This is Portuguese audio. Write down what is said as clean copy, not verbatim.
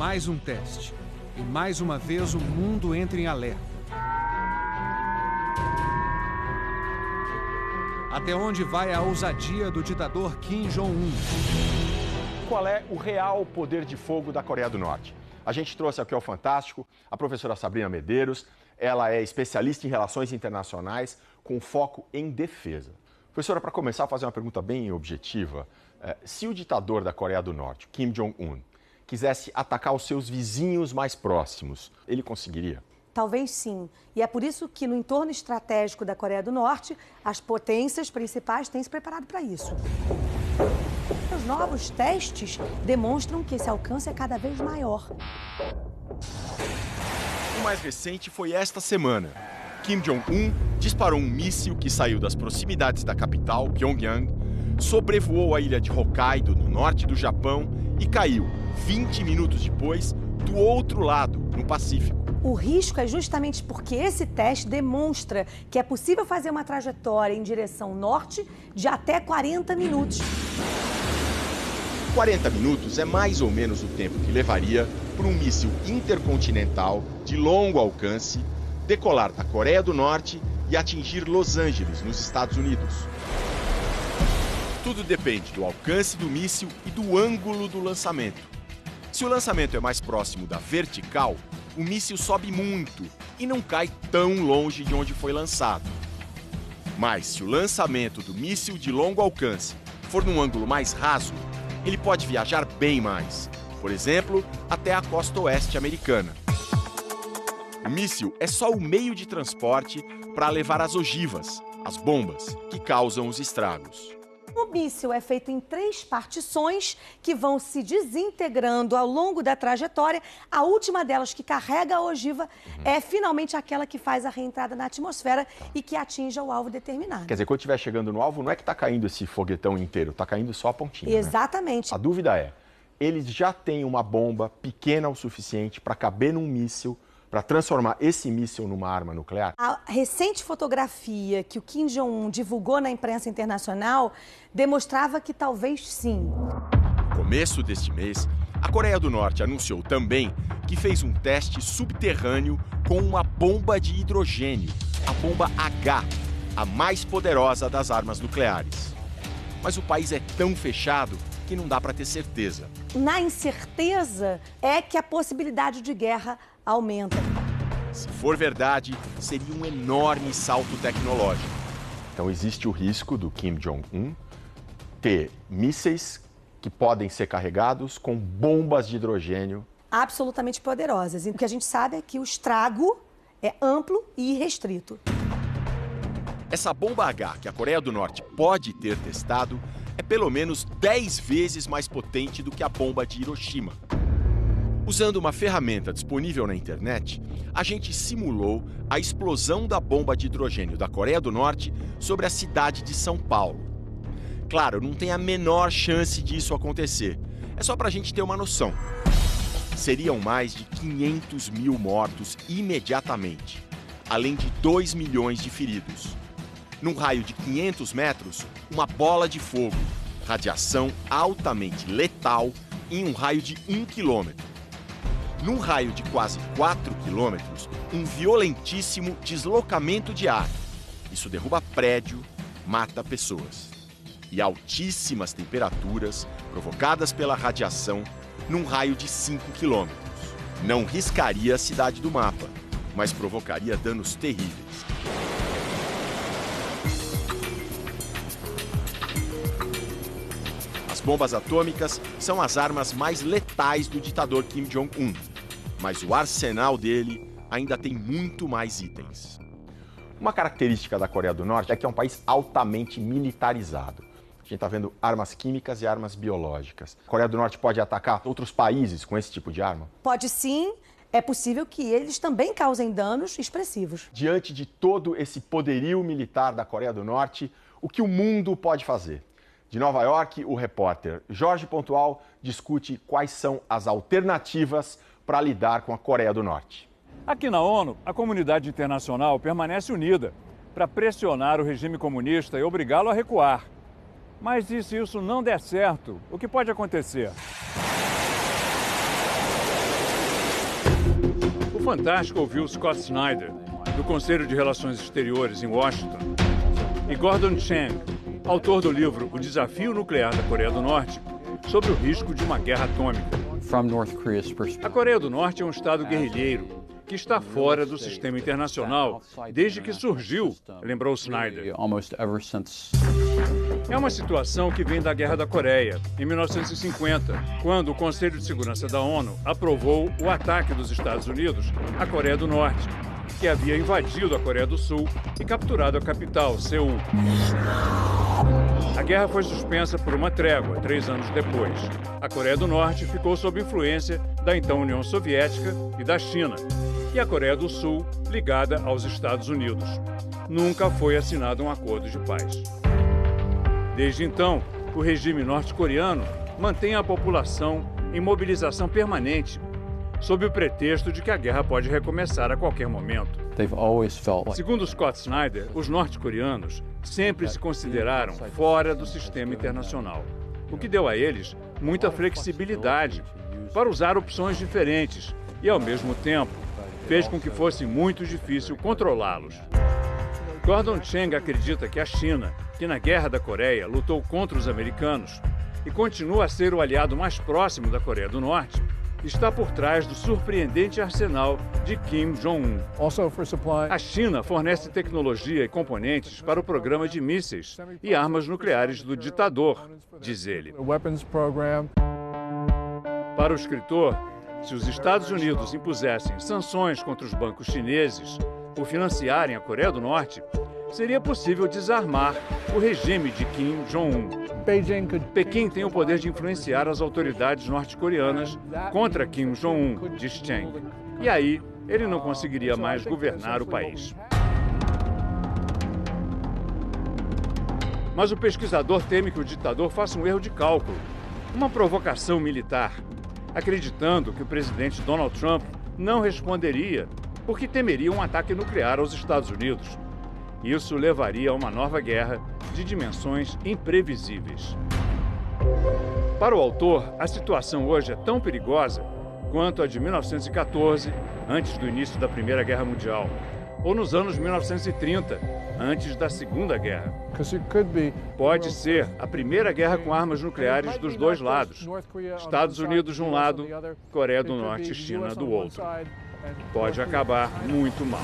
Mais um teste. E mais uma vez o mundo entra em alerta. Até onde vai a ousadia do ditador Kim Jong-un? Qual é o real poder de fogo da Coreia do Norte? A gente trouxe aqui ao Fantástico a professora Sabrina Medeiros. Ela é especialista em relações internacionais com foco em defesa. Professora, para começar, fazer uma pergunta bem objetiva. Se o ditador da Coreia do Norte, Kim Jong-un, quisesse atacar os seus vizinhos mais próximos, ele conseguiria? Talvez sim. E é por isso que no entorno estratégico da Coreia do Norte, as potências principais têm se preparado para isso. Os novos testes demonstram que esse alcance é cada vez maior. O mais recente foi esta semana. Kim Jong-un disparou um míssil que saiu das proximidades da capital, Pyongyang, sobrevoou a ilha de Hokkaido, no norte do Japão, e caiu, 20 minutos depois, do outro lado, no Pacífico. O risco é justamente porque esse teste demonstra que é possível fazer uma trajetória em direção norte de até 40 minutos. 40 minutos é mais ou menos o tempo que levaria para um míssil intercontinental de longo alcance decolar da Coreia do Norte e atingir Los Angeles, nos Estados Unidos. Tudo depende do alcance do míssil e do ângulo do lançamento. Se o lançamento é mais próximo da vertical, o míssil sobe muito e não cai tão longe de onde foi lançado. Mas se o lançamento do míssil de longo alcance for num ângulo mais raso, ele pode viajar bem mais, por exemplo, até a costa oeste americana. O míssil é só o meio de transporte para levar as ogivas, as bombas, que causam os estragos. O míssil é feito em 3 partições que vão se desintegrando ao longo da trajetória. A última delas, que carrega a ogiva, é finalmente aquela que faz a reentrada na atmosfera e que atinja o alvo determinado. Quer dizer, quando estiver chegando no alvo, não é que está caindo esse foguetão inteiro, está caindo só a pontinha. Exatamente. Né? A dúvida é, eles já têm uma bomba pequena o suficiente para caber num míssil, para transformar esse míssil numa arma nuclear? A recente fotografia que o Kim Jong-un divulgou na imprensa internacional demonstrava que talvez sim. No começo deste mês, a Coreia do Norte anunciou também que fez um teste subterrâneo com uma bomba de hidrogênio, a bomba H, a mais poderosa das armas nucleares. Mas o país é tão fechado que não dá para ter certeza. Na incerteza é que a possibilidade de guerra aumenta. Se for verdade, seria um enorme salto tecnológico. Então existe o risco do Kim Jong-un ter mísseis que podem ser carregados com bombas de hidrogênio. Absolutamente poderosas. E o que a gente sabe é que o estrago é amplo e irrestrito. Essa bomba H que a Coreia do Norte pode ter testado é pelo menos 10 vezes mais potente do que a bomba de Hiroshima. Usando uma ferramenta disponível na internet, a gente simulou a explosão da bomba de hidrogênio da Coreia do Norte sobre a cidade de São Paulo. Claro, não tem a menor chance disso acontecer. É só para a gente ter uma noção. Seriam mais de 500 mil mortos imediatamente, além de 2 milhões de feridos. Num raio de 500 metros, uma bola de fogo, radiação altamente letal em um raio de 1 quilômetro. Num raio de quase 4 quilômetros, um violentíssimo deslocamento de ar. Isso derruba prédio, mata pessoas. E altíssimas temperaturas provocadas pela radiação num raio de 5 quilômetros. Não riscaria a cidade do mapa, mas provocaria danos terríveis. As bombas atômicas são as armas mais letais do ditador Kim Jong-un, mas o arsenal dele ainda tem muito mais itens. Uma característica da Coreia do Norte é que é um país altamente militarizado. A gente está vendo armas químicas e armas biológicas. A Coreia do Norte pode atacar outros países com esse tipo de arma? Pode sim. É possível que eles também causem danos expressivos. Diante de todo esse poderio militar da Coreia do Norte, o que o mundo pode fazer? De Nova York, o repórter Jorge Pontual discute quais são as alternativas para lidar com a Coreia do Norte. Aqui na ONU, a comunidade internacional permanece unida para pressionar o regime comunista e obrigá-lo a recuar. Mas e se isso não der certo, o que pode acontecer? O Fantástico ouviu Scott Snyder, do Conselho de Relações Exteriores em Washington, e Gordon Chang, autor do livro O Desafio Nuclear da Coreia do Norte, sobre o risco de uma guerra atômica. A Coreia do Norte é um estado guerrilheiro que está fora do sistema internacional desde que surgiu, lembrou Snyder. É uma situação que vem da Guerra da Coreia, em 1950, quando o Conselho de Segurança da ONU aprovou o ataque dos Estados Unidos à Coreia do Norte, que havia invadido a Coreia do Sul e capturado a capital, Seul. A guerra foi suspensa por uma trégua 3 anos depois. A Coreia do Norte ficou sob influência da então União Soviética e da China, e a Coreia do Sul ligada aos Estados Unidos. Nunca foi assinado um acordo de paz. Desde então, o regime norte-coreano mantém a população em mobilização permanente, sob o pretexto de que a guerra pode recomeçar a qualquer momento. Segundo Scott Snyder, os norte-coreanos sempre se consideraram fora do sistema internacional, o que deu a eles muita flexibilidade para usar opções diferentes e, ao mesmo tempo, fez com que fosse muito difícil controlá-los. Gordon Chang acredita que a China, que na Guerra da Coreia lutou contra os americanos e continua a ser o aliado mais próximo da Coreia do Norte, está por trás do surpreendente arsenal de Kim Jong-un. A China fornece tecnologia e componentes para o programa de mísseis e armas nucleares do ditador, diz ele. Para o escritor, se os Estados Unidos impusessem sanções contra os bancos chineses por financiarem a Coreia do Norte, seria possível desarmar o regime de Kim Jong-un. Pequim tem o poder de influenciar as autoridades norte-coreanas contra Kim Jong-un, diz Chang. E aí, ele não conseguiria mais governar o país. Mas o pesquisador teme que o ditador faça um erro de cálculo, uma provocação militar, acreditando que o presidente Donald Trump não responderia porque temeria um ataque nuclear aos Estados Unidos. Isso levaria a uma nova guerra de dimensões imprevisíveis. Para o autor, a situação hoje é tão perigosa quanto a de 1914, antes do início da Primeira Guerra Mundial, ou nos anos 1930, antes da Segunda Guerra. Pode ser a primeira guerra com armas nucleares dos dois lados, Estados Unidos de um lado, Coreia do Norte e China do outro. Pode acabar muito mal.